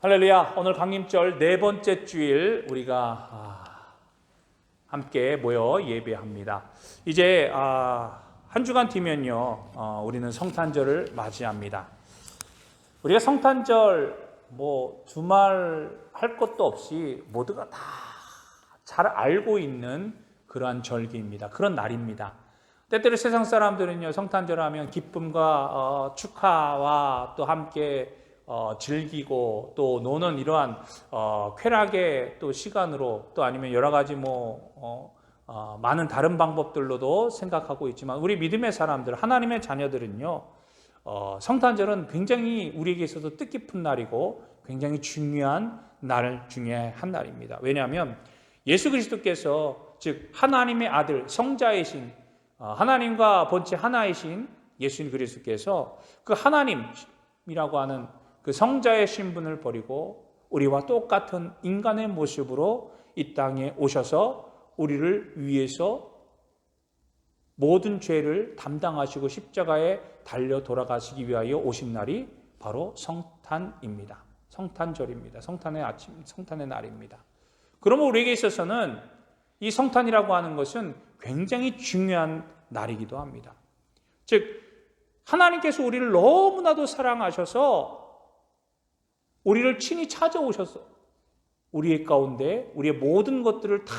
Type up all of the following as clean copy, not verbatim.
할렐루야. 오늘 강림절 네 번째 주일 우리가 함께 모여 예배합니다. 이제 한 주간 뒤면요 우리는 성탄절을 맞이합니다. 우리가 성탄절 두말 할 것도 없이 모두가 다 잘 알고 있는 그러한 절기입니다. 그런 날입니다. 때때로 세상 사람들은요 성탄절을 하면 기쁨과 축하와 또 함께 즐기고 또 노는 이러한 쾌락의 또 시간으로 또 아니면 여러 가지 많은 다른 방법들로도 생각하고 있지만 우리 믿음의 사람들, 하나님의 자녀들은요 성탄절은 굉장히 우리에게 있어서 뜻깊은 날이고 굉장히 중요한 날 중에 한 날입니다. 왜냐하면 예수 그리스도께서 즉 하나님의 아들 성자이신 하나님과 본체 하나이신 예수님 그리스도께서 그 하나님이라고 하는 그 성자의 신분을 버리고 우리와 똑같은 인간의 모습으로 이 땅에 오셔서 우리를 위해서 모든 죄를 담당하시고 십자가에 달려 돌아가시기 위하여 오신 날이 바로 성탄입니다. 성탄절입니다. 성탄의 아침, 성탄의 날입니다. 그러면 우리에게 있어서는 이 성탄이라고 하는 것은 굉장히 중요한 날이기도 합니다. 즉 하나님께서 우리를 너무나도 사랑하셔서 우리를 친히 찾아오셔서 우리의 가운데 우리의 모든 것들을 다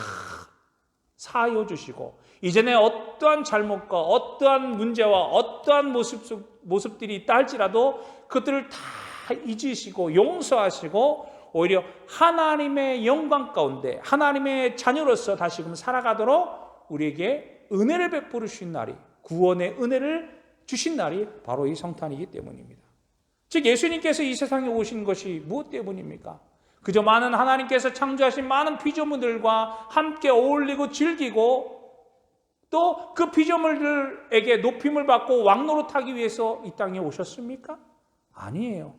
사하여 주시고 이전에 어떠한 잘못과 어떠한 문제와 어떠한 모습들이 있다 할지라도 그것들을 다 잊으시고 용서하시고 오히려 하나님의 영광 가운데 하나님의 자녀로서 다시금 살아가도록 우리에게 은혜를 베풀어 주신 날이 구원의 은혜를 주신 날이 바로 이 성탄이기 때문입니다. 즉 예수님께서 이 세상에 오신 것이 무엇 때문입니까? 그저 많은 하나님께서 창조하신 많은 피조물들과 함께 어울리고 즐기고 또 그 피조물들에게 높임을 받고 왕노릇하기 위해서 이 땅에 오셨습니까? 아니에요.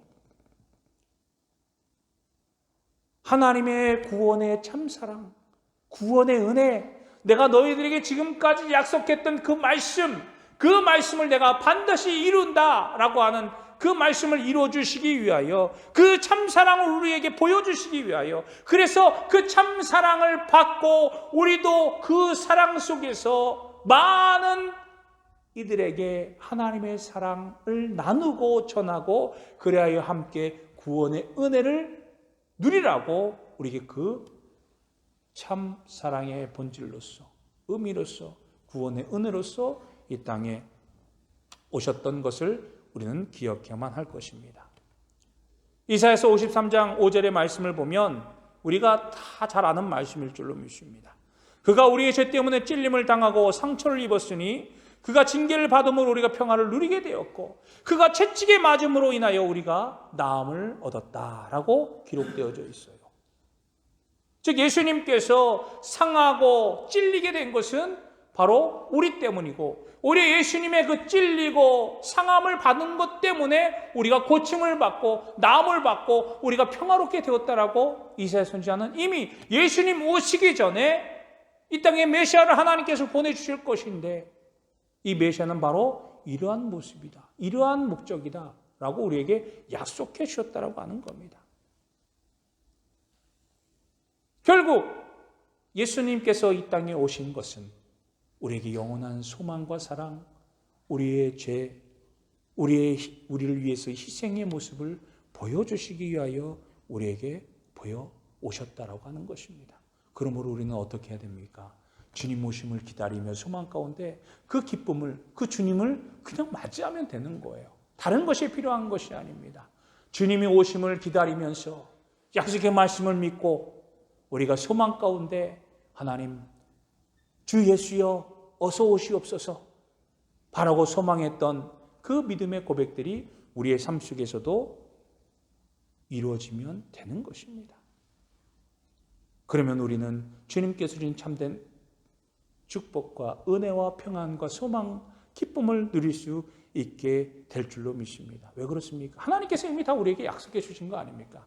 하나님의 구원의 참사랑, 구원의 은혜, 내가 너희들에게 지금까지 약속했던 그 말씀을 내가 반드시 이룬다라고 하는 그 말씀을 이루어주시기 위하여 그 참사랑을 우리에게 보여주시기 위하여 그래서 그 참사랑을 받고 우리도 그 사랑 속에서 많은 이들에게 하나님의 사랑을 나누고 전하고 그래야 함께 구원의 은혜를 누리라고 우리에게 그 참사랑의 본질로서 의미로서 구원의 은혜로서 이 땅에 오셨던 것을 우리는 기억해야만 할 것입니다. 이사야서 53장 5절의 말씀을 보면 우리가 다 잘 아는 말씀일 줄로 믿습니다. 그가 우리의 죄 때문에 찔림을 당하고 상처를 입었으니 그가 징계를 받음으로 우리가 평화를 누리게 되었고 그가 채찍에 맞음으로 인하여 우리가 나음을 얻었다라고 기록되어져 있어요. 즉 예수님께서 상하고 찔리게 된 것은 바로 우리 때문이고 우리 예수님의 그 찔리고 상함을 받은 것 때문에 우리가 고침을 받고 나음을 받고 우리가 평화롭게 되었다라고 이사야 선지자는 이미 예수님 오시기 전에 이 땅에 메시아를 하나님께서 보내주실 것인데 이 메시아는 바로 이러한 모습이다, 이러한 목적이다 라고 우리에게 약속해 주셨다라고 하는 겁니다. 결국 예수님께서 이 땅에 오신 것은 우리에게 영원한 소망과 사랑, 우리의 죄, 우리를 위해서 희생의 모습을 보여주시기 위하여 우리에게 보여오셨다라고 하는 것입니다. 그러므로 우리는 어떻게 해야 됩니까? 주님 오심을 기다리며 소망 가운데 그 기쁨을, 그 주님을 그냥 맞이하면 되는 거예요. 다른 것이 필요한 것이 아닙니다. 주님이 오심을 기다리면서 약속의 말씀을 믿고 우리가 소망 가운데 하나님 주 예수여 어서 오시옵소서 바라고 소망했던 그 믿음의 고백들이 우리의 삶 속에서도 이루어지면 되는 것입니다. 그러면 우리는 주님께서 주신 참된 축복과 은혜와 평안과 소망, 기쁨을 누릴 수 있게 될 줄로 믿습니다. 왜 그렇습니까? 하나님께서 이미 다 우리에게 약속해 주신 거 아닙니까?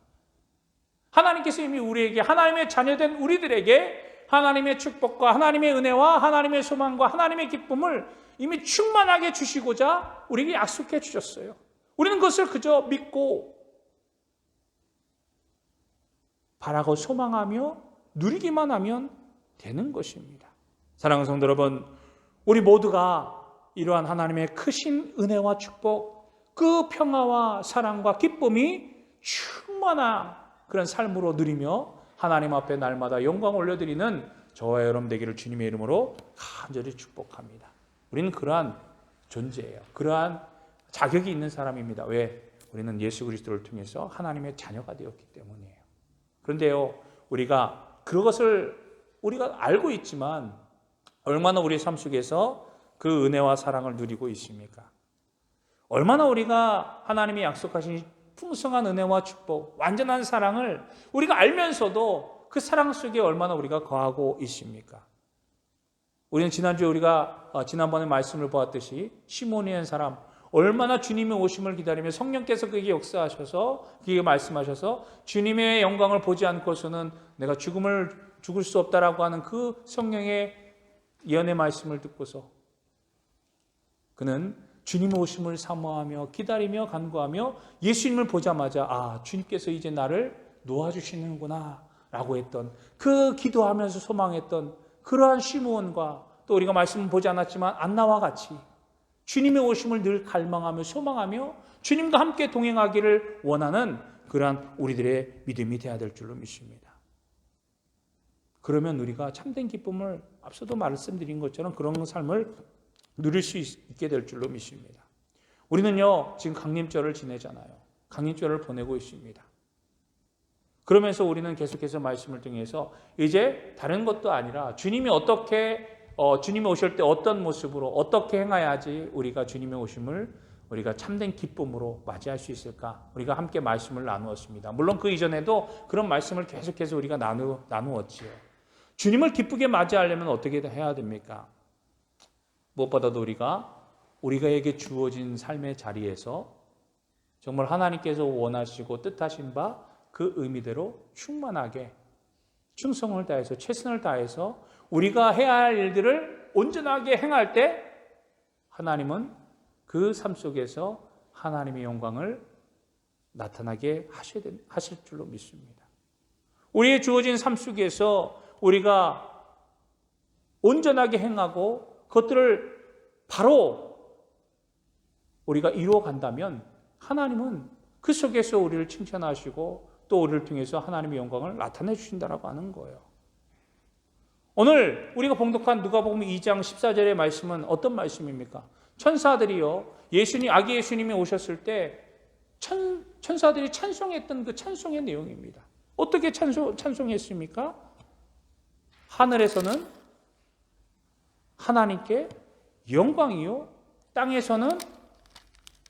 하나님께서 이미 우리에게 하나님의 자녀된 우리들에게 하나님의 축복과 하나님의 은혜와 하나님의 소망과 하나님의 기쁨을 이미 충만하게 주시고자 우리에게 약속해 주셨어요. 우리는 그것을 그저 믿고 바라고 소망하며 누리기만 하면 되는 것입니다. 사랑하는 성도 여러분, 우리 모두가 이러한 하나님의 크신 은혜와 축복, 그 평화와 사랑과 기쁨이 충만한 그런 삶으로 누리며 하나님 앞에 날마다 영광 올려드리는 저와 여러분 되기를 주님의 이름으로 간절히 축복합니다. 우리는 그러한 존재예요. 그러한 자격이 있는 사람입니다. 왜? 우리는 예수 그리스도를 통해서 하나님의 자녀가 되었기 때문이에요. 그런데요, 우리가 그것을 우리가 알고 있지만 얼마나 우리 삶 속에서 그 은혜와 사랑을 누리고 있습니까? 얼마나 우리가 하나님이 약속하신 풍성한 은혜와 축복, 완전한 사랑을 우리가 알면서도 그 사랑 속에 얼마나 우리가 거하고 있습니까? 우리는 지난주에 우리가 지난번에 말씀을 보았듯이 시몬이라는 사람, 얼마나 주님의 오심을 기다리며 성령께서 그에게 역사하셔서 그에게 말씀하셔서 주님의 영광을 보지 않고서는 내가 죽을 수 없다라고 하는 그 성령의 예언의 말씀을 듣고서 그는 주님의 오심을 사모하며 기다리며 간구하며 예수님을 보자마자 주님께서 이제 나를 놓아주시는구나 라고 했던, 그 기도하면서 소망했던 그러한 시므온과 또 우리가 말씀은 보지 않았지만 안나와 같이 주님의 오심을 늘 갈망하며 소망하며 주님과 함께 동행하기를 원하는 그러한 우리들의 믿음이 되어야 될 줄로 믿습니다. 그러면 우리가 참된 기쁨을 앞서도 말씀드린 것처럼 그런 삶을 누릴 수 있게 될 줄로 믿습니다. 우리는요, 지금 강림절을 지내잖아요. 강림절을 보내고 있습니다. 그러면서 우리는 계속해서 말씀을 통해서 이제 다른 것도 아니라 주님이 주님이 오실 때 어떤 모습으로 어떻게 행해야지 우리가 주님의 오심을 우리가 참된 기쁨으로 맞이할 수 있을까? 우리가 함께 말씀을 나누었습니다. 물론 그 이전에도 그런 말씀을 계속해서 우리가 나누었지요. 주님을 기쁘게 맞이하려면 어떻게 해야 됩니까? 무엇보다도 우리가에게 주어진 삶의 자리에서 정말 하나님께서 원하시고 뜻하신 바 그 의미대로 충만하게 충성을 다해서 최선을 다해서 우리가 해야 할 일들을 온전하게 행할 때 하나님은 그 삶 속에서 하나님의 영광을 나타나게 하실 줄로 믿습니다. 우리의 주어진 삶 속에서 우리가 온전하게 행하고 그것들을 바로 우리가 이루어 간다면 하나님은 그 속에서 우리를 칭찬하시고 또 우리를 통해서 하나님의 영광을 나타내 주신다라고 하는 거예요. 오늘 우리가 봉독한 누가복음 2장 14절의 말씀은 어떤 말씀입니까? 천사들이요, 아기 예수님이 오셨을 때 천사들이 찬송했던 그 찬송의 내용입니다. 어떻게 찬송했습니까? 하늘에서는 하나님께 영광이요, 땅에서는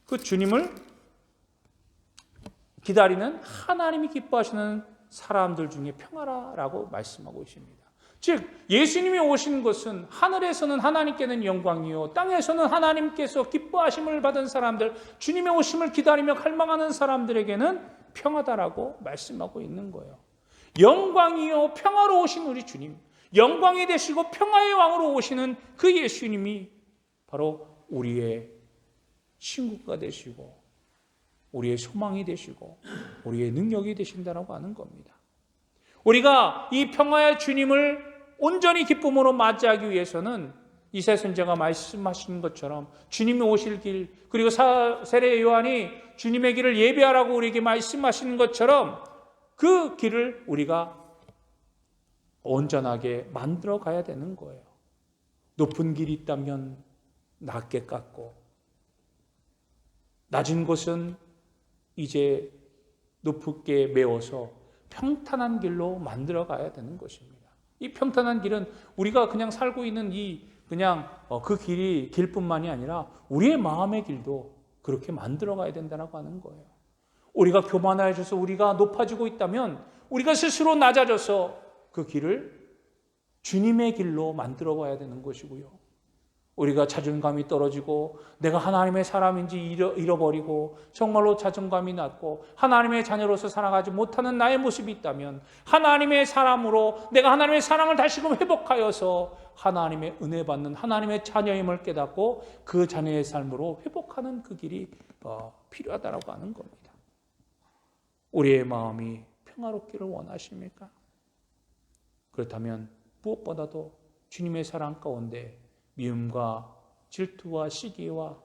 그 주님을 기다리는 하나님이 기뻐하시는 사람들 중에 평화라라고 말씀하고 있습니다. 즉 예수님이 오신 것은 하늘에서는 하나님께는 영광이요, 땅에서는 하나님께서 기뻐하심을 받은 사람들, 주님의 오심을 기다리며 갈망하는 사람들에게는 평화다라고 말씀하고 있는 거예요. 영광이요, 평화로 오신 우리 주님, 영광이 되시고 평화의 왕으로 오시는 그 예수님이 바로 우리의 친구가 되시고 우리의 소망이 되시고 우리의 능력이 되신다라고 하는 겁니다. 우리가 이 평화의 주님을 온전히 기쁨으로 맞이하기 위해서는 이사야 선지자가 말씀하신 것처럼 주님이 오실 길, 그리고 세례 요한이 주님의 길을 예배하라고 우리에게 말씀하시는 것처럼 그 길을 우리가 온전하게 만들어 가야 되는 거예요. 높은 길이 있다면 낮게 깎고, 낮은 곳은 이제 높게 메워서 평탄한 길로 만들어 가야 되는 것입니다. 이 평탄한 길은 우리가 그냥 살고 있는 그 길이 길뿐만이 아니라 우리의 마음의 길도 그렇게 만들어 가야 된다고 하는 거예요. 우리가 교만해져서 우리가 높아지고 있다면 우리가 스스로 낮아져서 그 길을 주님의 길로 만들어 가야 되는 것이고요. 우리가 자존감이 떨어지고 내가 하나님의 사람인지 잃어버리고 정말로 자존감이 낮고 하나님의 자녀로서 살아가지 못하는 나의 모습이 있다면 하나님의 사람으로 내가 하나님의 사랑을 다시금 회복하여서 하나님의 은혜 받는 하나님의 자녀임을 깨닫고 그 자녀의 삶으로 회복하는 그 길이 필요하다고 하는 겁니다. 우리의 마음이 평화롭기를 원하십니까? 그렇다면 무엇보다도 주님의 사랑 가운데 미움과 질투와 시기와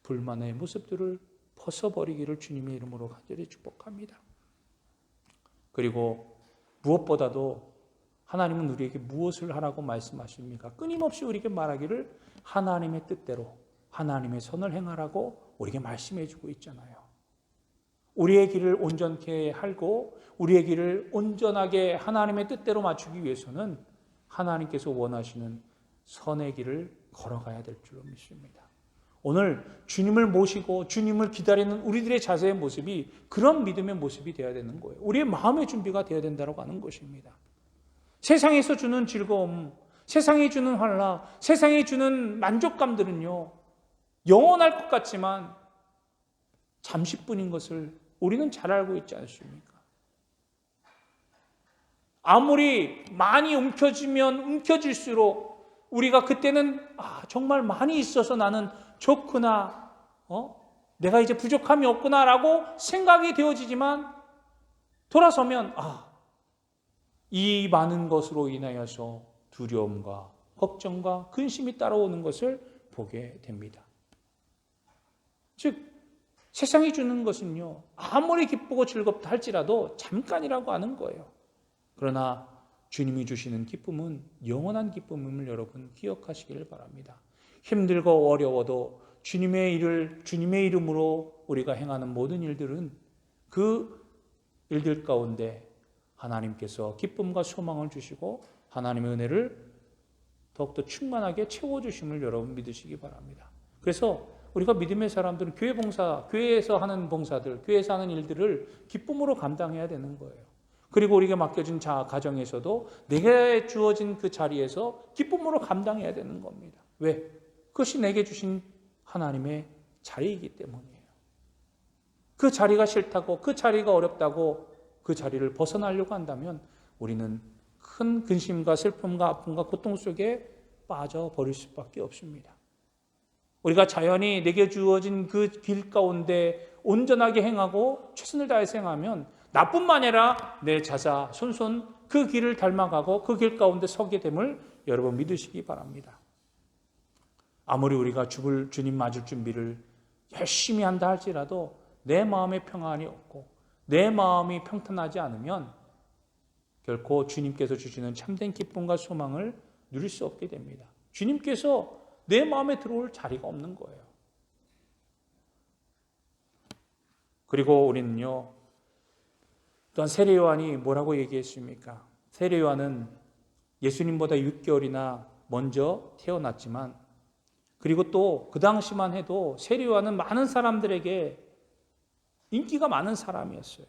불만의 모습들을 벗어버리기를 주님의 이름으로 간절히 축복합니다. 그리고 무엇보다도 하나님은 우리에게 무엇을 하라고 말씀하십니까? 끊임없이 우리에게 말하기를 하나님의 뜻대로 하나님의 선을 행하라고 우리에게 말씀해 주고 있잖아요. 우리의 길을 온전케 하고 우리의 길을 온전하게 하나님의 뜻대로 맞추기 위해서는 하나님께서 원하시는 선의 길을 걸어가야 될 줄로 믿습니다. 오늘 주님을 모시고 주님을 기다리는 우리들의 자세의 모습이 그런 믿음의 모습이 되어야 되는 거예요. 우리의 마음의 준비가 되어야 된다고 하는 것입니다. 세상에서 주는 즐거움, 세상이 주는 환락, 세상이 주는 만족감들은요, 영원할 것 같지만 잠시뿐인 것을 우리는 잘 알고 있지 않습니까? 아무리 많이 움켜쥐면 움켜질수록 우리가 그때는 정말 많이 있어서 나는 좋구나, 내가 이제 부족함이 없구나라고 생각이 되어지지만 돌아서면 이 많은 것으로 인하여서 두려움과 걱정과 근심이 따라오는 것을 보게 됩니다. 즉 세상이 주는 것은요, 아무리 기쁘고 즐겁다 할지라도 잠깐이라고 하는 거예요. 그러나 주님이 주시는 기쁨은 영원한 기쁨임을 여러분 기억하시기를 바랍니다. 힘들고 어려워도 주님의 일을 주님의 이름으로 우리가 행하는 모든 일들은 그 일들 가운데 하나님께서 기쁨과 소망을 주시고 하나님의 은혜를 더욱더 충만하게 채워주심을 여러분 믿으시기 바랍니다. 그래서 우리가 믿음의 사람들은 교회 봉사, 교회에서 하는 봉사들, 교회에서 하는 일들을 기쁨으로 감당해야 되는 거예요. 그리고 우리에게 맡겨진 가정에서도 내게 주어진 그 자리에서 기쁨으로 감당해야 되는 겁니다. 왜? 그것이 내게 주신 하나님의 자리이기 때문이에요. 그 자리가 싫다고, 그 자리가 어렵다고 그 자리를 벗어나려고 한다면 우리는 큰 근심과 슬픔과 아픔과 고통 속에 빠져버릴 수밖에 없습니다. 우리가 자연히 내게 주어진 그 길 가운데 온전하게 행하고 최선을 다해서 행하면 나뿐만 아니라 내 자자, 손손 그 길을 닮아가고 그 길 가운데 서게 됨을 여러분 믿으시기 바랍니다. 아무리 우리가 죽을 주님 맞을 준비를 열심히 한다 할지라도 내 마음에 평안이 없고 내 마음이 평탄하지 않으면 결코 주님께서 주시는 참된 기쁨과 소망을 누릴 수 없게 됩니다. 주님께서 내 마음에 들어올 자리가 없는 거예요. 그리고 우리는요, 또한 세례 요한이 뭐라고 얘기했습니까? 세례 요한은 예수님보다 6개월이나 먼저 태어났지만, 그리고 또 그 당시만 해도 세례 요한은 많은 사람들에게 인기가 많은 사람이었어요.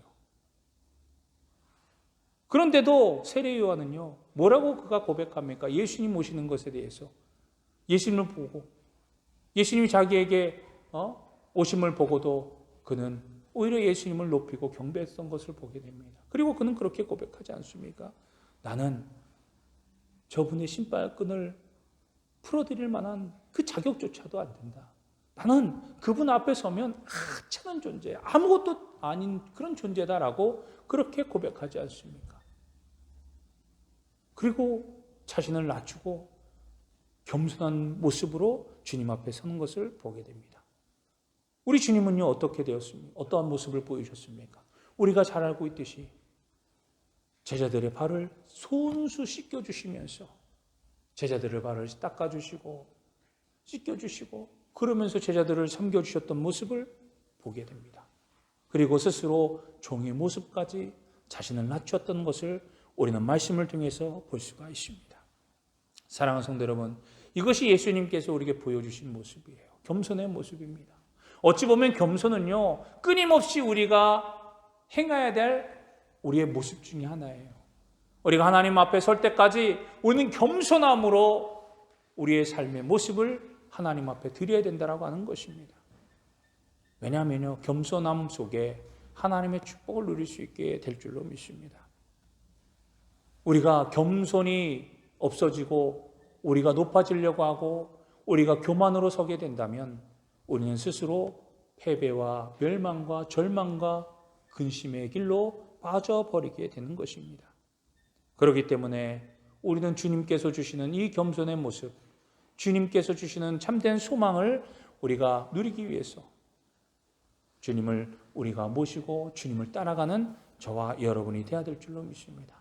그런데도 세례 요한은요, 뭐라고 그가 고백합니까? 예수님 오시는 것에 대해서. 예수님을 보고, 예수님이 자기에게 오심을 보고도 그는 오히려 예수님을 높이고 경배했던 것을 보게 됩니다. 그리고 그는 그렇게 고백하지 않습니까? 나는 저분의 신발끈을 풀어드릴 만한 그 자격조차도 안 된다. 나는 그분 앞에 서면 하찮은 존재, 아무것도 아닌 그런 존재다라고 그렇게 고백하지 않습니까? 그리고 자신을 낮추고 겸손한 모습으로 주님 앞에 서는 것을 보게 됩니다. 우리 주님은요, 어떻게 되었습니까? 어떠한 모습을 보이셨습니까? 우리가 잘 알고 있듯이 제자들의 발을 손수 씻겨주시면서 제자들의 발을 닦아주시고 씻겨주시고 그러면서 제자들을 섬겨주셨던 모습을 보게 됩니다. 그리고 스스로 종의 모습까지 자신을 낮추었던 것을 우리는 말씀을 통해서 볼 수가 있습니다. 사랑하는 성도 여러분, 이것이 예수님께서 우리에게 보여주신 모습이에요. 겸손의 모습입니다. 어찌 보면 겸손은요, 끊임없이 우리가 행해야 될 우리의 모습 중에 하나예요. 우리가 하나님 앞에 설 때까지 우리는 겸손함으로 우리의 삶의 모습을 하나님 앞에 드려야 된다고 하는 것입니다. 왜냐하면요, 겸손함 속에 하나님의 축복을 누릴 수 있게 될 줄로 믿습니다. 우리가 겸손이 없어지고 우리가 높아지려고 하고 우리가 교만으로 서게 된다면 우리는 스스로 패배와 멸망과 절망과 근심의 길로 빠져버리게 되는 것입니다. 그렇기 때문에 우리는 주님께서 주시는 이 겸손의 모습, 주님께서 주시는 참된 소망을 우리가 누리기 위해서 주님을 우리가 모시고 주님을 따라가는 저와 여러분이 되어야 될 줄로 믿습니다.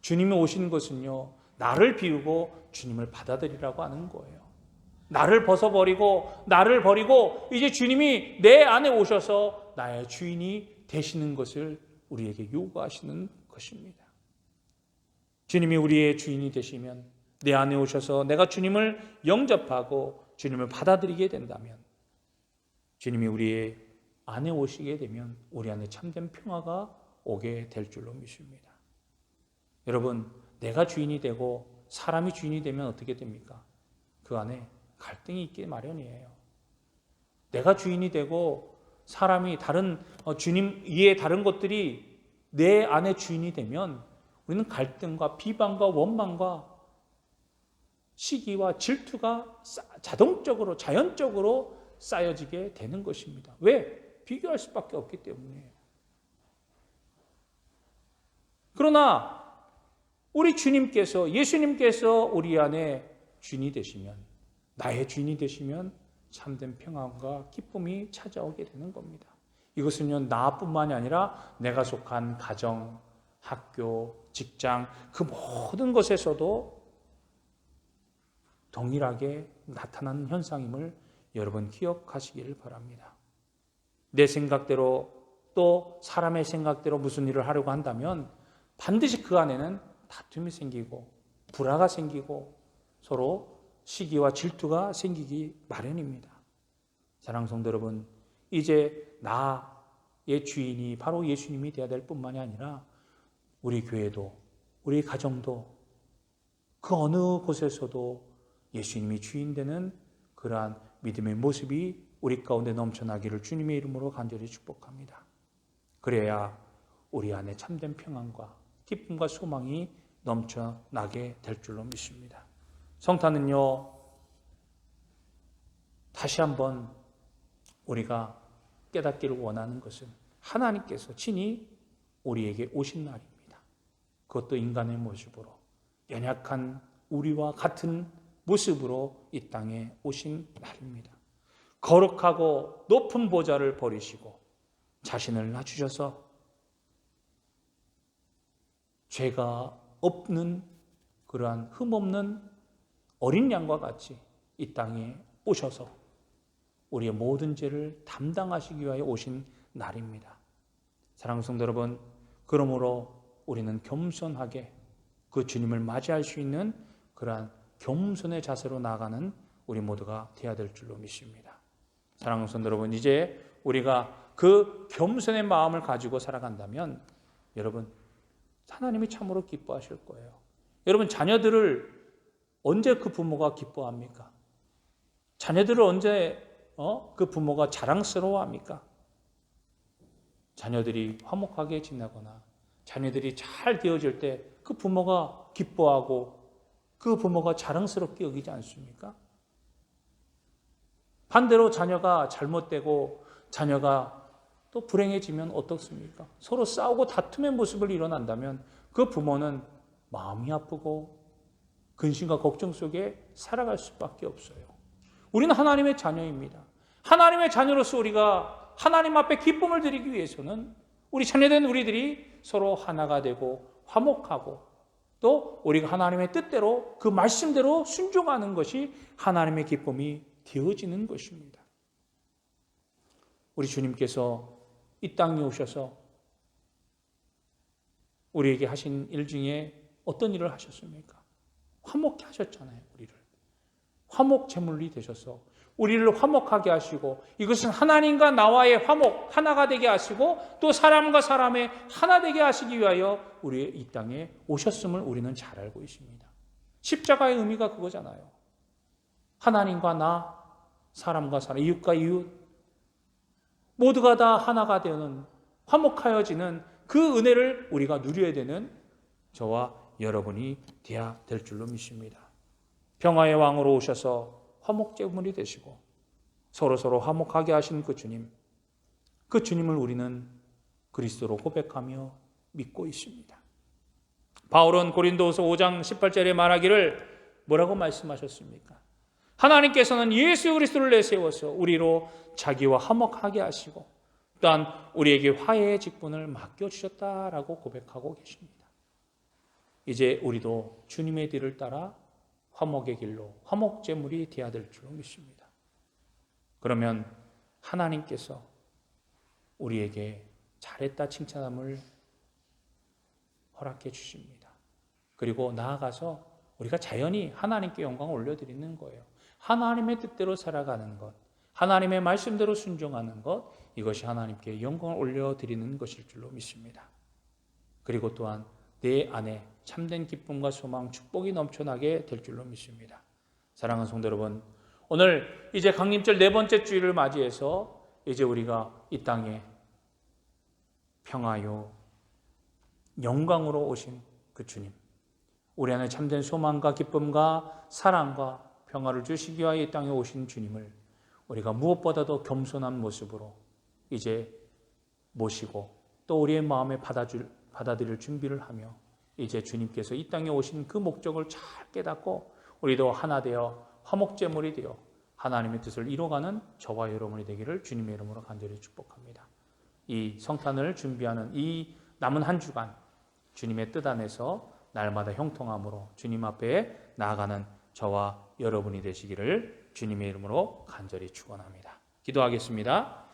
주님이 오신 것은요, 나를 비우고 주님을 받아들이라고 하는 거예요. 나를 벗어버리고 나를 버리고 이제 주님이 내 안에 오셔서 나의 주인이 되시는 것을 우리에게 요구하시는 것입니다. 주님이 우리의 주인이 되시면 내 안에 오셔서 내가 주님을 영접하고 주님을 받아들이게 된다면, 주님이 우리의 안에 오시게 되면 우리 안에 참된 평화가 오게 될 줄로 믿습니다. 여러분, 내가 주인이 되고 사람이 주인이 되면 어떻게 됩니까? 그 안에 갈등이 있기 마련이에요. 내가 주인이 되고 사람이 주님 이외의 다른 것들이 내 안에 주인이 되면 우리는 갈등과 비방과 원망과 시기와 질투가 자동적으로 자연적으로 쌓여지게 되는 것입니다. 왜? 비교할 수밖에 없기 때문이에요. 그러나 우리 주님께서, 예수님께서 우리 안에 주인이 되시면, 나의 주인이 되시면 참된 평안과 기쁨이 찾아오게 되는 겁니다. 이것은요, 나뿐만이 아니라 내가 속한 가정, 학교, 직장, 그 모든 것에서도 동일하게 나타나는 현상임을 여러분 기억하시기를 바랍니다. 내 생각대로 또 사람의 생각대로 무슨 일을 하려고 한다면 반드시 그 안에는 다툼이 생기고 불화가 생기고 서로 시기와 질투가 생기기 마련입니다. 사랑하는 성도 여러분, 이제 나의 주인이 바로 예수님이 되어야 될 뿐만이 아니라 우리 교회도, 우리 가정도, 그 어느 곳에서도 예수님이 주인 되는 그러한 믿음의 모습이 우리 가운데 넘쳐나기를 주님의 이름으로 간절히 축복합니다. 그래야 우리 안에 참된 평안과 기쁨과 소망이 넘쳐나게 될 줄로 믿습니다. 성탄은요, 다시 한번 우리가 깨닫기를 원하는 것은 하나님께서 친히 우리에게 오신 날입니다. 그것도 인간의 모습으로, 연약한 우리와 같은 모습으로 이 땅에 오신 날입니다. 거룩하고 높은 보좌를 버리시고 자신을 낮추셔서 죄가 없는 그러한 흠없는 어린 양과 같이 이 땅에 오셔서 우리의 모든 죄를 담당하시기 위하여 오신 날입니다. 사랑하는 성도 여러분, 그러므로 우리는 겸손하게 그 주님을 맞이할 수 있는 그러한 겸손의 자세로 나아가는 우리 모두가 되어야 될 줄로 믿습니다. 사랑하는 성도 여러분, 이제 우리가 그 겸손의 마음을 가지고 살아간다면 여러분, 하나님이 참으로 기뻐하실 거예요. 여러분, 자녀들을 언제 그 부모가 기뻐합니까? 자녀들을 언제 그 부모가 자랑스러워합니까? 자녀들이 화목하게 지내거나 자녀들이 잘 되어질 때 그 부모가 기뻐하고 그 부모가 자랑스럽게 여기지 않습니까? 반대로 자녀가 잘못되고 자녀가 또 불행해지면 어떻습니까? 서로 싸우고 다툼의 모습을 일어난다면 그 부모는 마음이 아프고 근심과 걱정 속에 살아갈 수밖에 없어요. 우리는 하나님의 자녀입니다. 하나님의 자녀로서 우리가 하나님 앞에 기쁨을 드리기 위해서는 우리 자녀된 우리들이 서로 하나가 되고 화목하고 또 우리가 하나님의 뜻대로 그 말씀대로 순종하는 것이 하나님의 기쁨이 되어지는 것입니다. 우리 주님께서 이 땅에 오셔서 우리에게 하신 일 중에 어떤 일을 하셨습니까? 화목케 하셨잖아요. 우리를 화목 제물이 되셔서 우리를 화목하게 하시고, 이것은 하나님과 나와의 화목 하나가 되게 하시고 또 사람과 사람의 하나 되게 하시기 위하여 우리 이 땅에 오셨음을 우리는 잘 알고 있습니다. 십자가의 의미가 그거잖아요. 하나님과 나, 사람과 사람, 이웃과 이웃 모두가 다 하나가 되는, 화목하여지는 그 은혜를 우리가 누려야 되는 저와 여러분이 되어야 될 줄로 믿습니다. 평화의 왕으로 오셔서 화목제물이 되시고 서로서로 화목하게 하신 그 주님, 그 주님을 우리는 그리스도로 고백하며 믿고 있습니다. 바울은 고린도후서 5장 18절에 말하기를 뭐라고 말씀하셨습니까? 하나님께서는 예수 그리스도를 내세워서 우리로 자기와 화목하게 하시고 또한 우리에게 화해의 직분을 맡겨주셨다라고 고백하고 계십니다. 이제 우리도 주님의 뒤를 따라 화목의 길로 화목제물이 되어야 될 줄로 믿습니다. 그러면 하나님께서 우리에게 잘했다 칭찬함을 허락해 주십니다. 그리고 나아가서 우리가 자연히 하나님께 영광을 올려드리는 거예요. 하나님의 뜻대로 살아가는 것, 하나님의 말씀대로 순종하는 것, 이것이 하나님께 영광을 올려드리는 것일 줄로 믿습니다. 그리고 또한 내 안에 참된 기쁨과 소망, 축복이 넘쳐나게 될 줄로 믿습니다. 사랑하는 성도 여러분, 오늘 이제 강림절 네 번째 주일을 맞이해서 이제 우리가 이 땅에 평화요 영광으로 오신 그 주님, 우리 안에 참된 소망과 기쁨과 사랑과 평화를 주시기 위하여 이 땅에 오신 주님을 우리가 무엇보다도 겸손한 모습으로 이제 모시고 또 우리의 마음에 받아들일 준비를 하며 이제 주님께서 이 땅에 오신 그 목적을 잘 깨닫고 우리도 하나 되어 화목제물이 되어 하나님의 뜻을 이뤄가는 저와 여러분이 되기를 주님의 이름으로 간절히 축복합니다. 이 성탄을 준비하는 이 남은 한 주간 주님의 뜻 안에서 날마다 형통함으로 주님 앞에 나아가는 저와 여러분이 되시기를 주님의 이름으로 간절히 축원합니다. 기도하겠습니다.